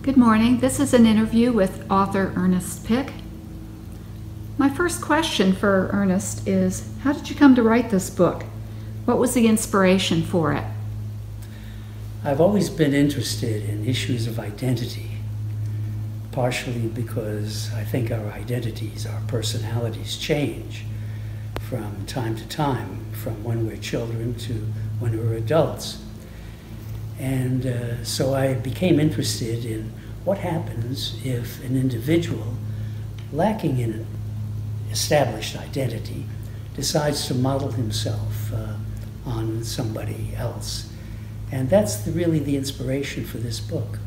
Good morning. This is an interview with author Ernest Pick. My first question for Ernest is, how did you come to write this book? What was the inspiration for it? I've always been interested in issues of identity, partially because I think our identities, our personalities change from time to time, from when we're children to when we're adults. And so I became interested in what happens if an individual lacking in an established identity decides to model himself on somebody else. And that's really the inspiration for this book.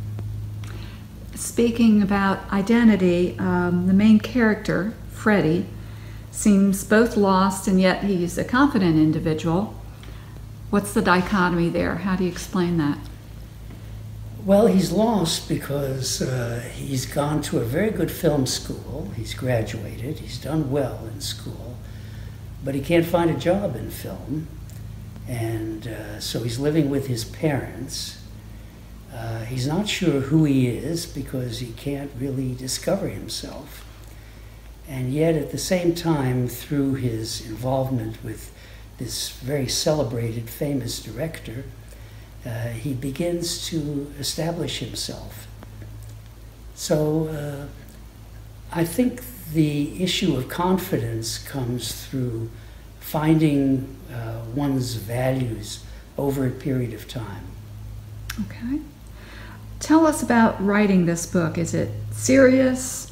Speaking about identity, the main character, Freddie, seems both lost and yet he's a confident individual. What's the dichotomy there? How do you explain that? Well, he's lost because he's gone to a very good film school. He's graduated. He's done well in school, but he can't find a job in film. And so he's living with his parents. He's not sure who he is because he can't really discover himself. And yet at the same time, through his involvement with this very celebrated, famous director, he begins to establish himself. So I think the issue of confidence comes through finding one's values over a period of time. Okay. Tell us about writing this book. Is it serious?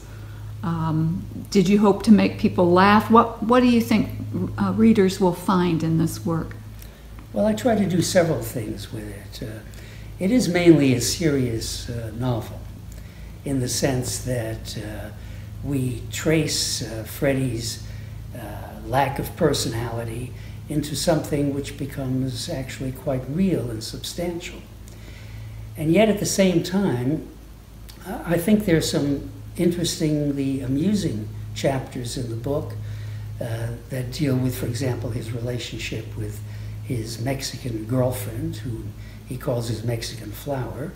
Did you hope to make people laugh? What do you think readers will find in this work? Well, I try to do several things with it. It is mainly a serious novel in the sense that we trace Freddie's lack of personality into something which becomes actually quite real and substantial. And yet at the same time, I think there's some interestingly amusing chapters in the book that deal with, for example, his relationship with his Mexican girlfriend, who he calls his Mexican flower,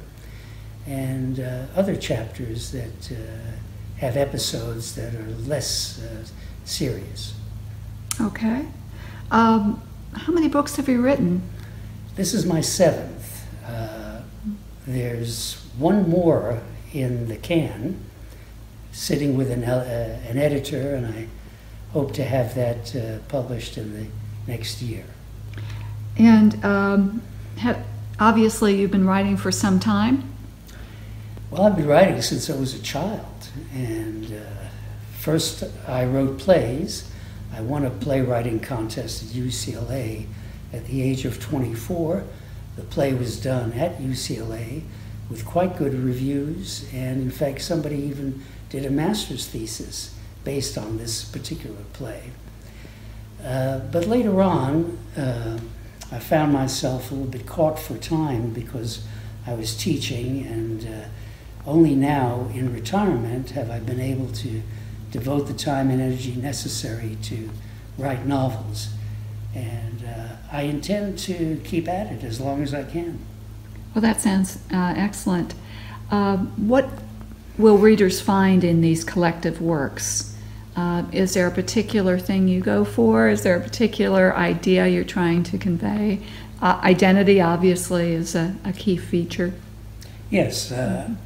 and other chapters that have episodes that are less serious. Okay. How many books have you written? This is my 7th. There's one more in the can, sitting with an editor, and I hope to have that published in the next year. And obviously you've been writing for some time? Well, I've been writing since I was a child. And first I wrote plays. I won a playwriting contest at UCLA at the age of 24. The play was done at UCLA with quite good reviews. And in fact, somebody even did a master's thesis based on this particular play. But later on, I found myself a little bit caught for time because I was teaching, and only now in retirement have I been able to devote the time and energy necessary to write novels. And I intend to keep at it as long as I can. Well, that sounds excellent. What will readers find in these collective works? Is there a particular thing you go for? Is there a particular idea you're trying to convey? Identity, obviously, is a key feature. Yes,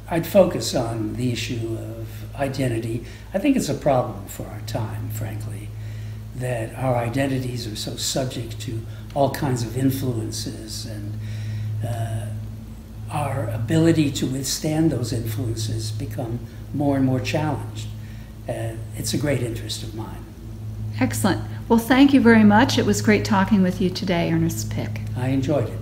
I'd focus on the issue of identity. I think it's a problem for our time, frankly, that our identities are so subject to all kinds of influences, and our ability to withstand those influences become more and more challenged. It's a great interest of mine. Excellent. Well, thank you very much. It was great talking with you today, Ernest Pick. I enjoyed it.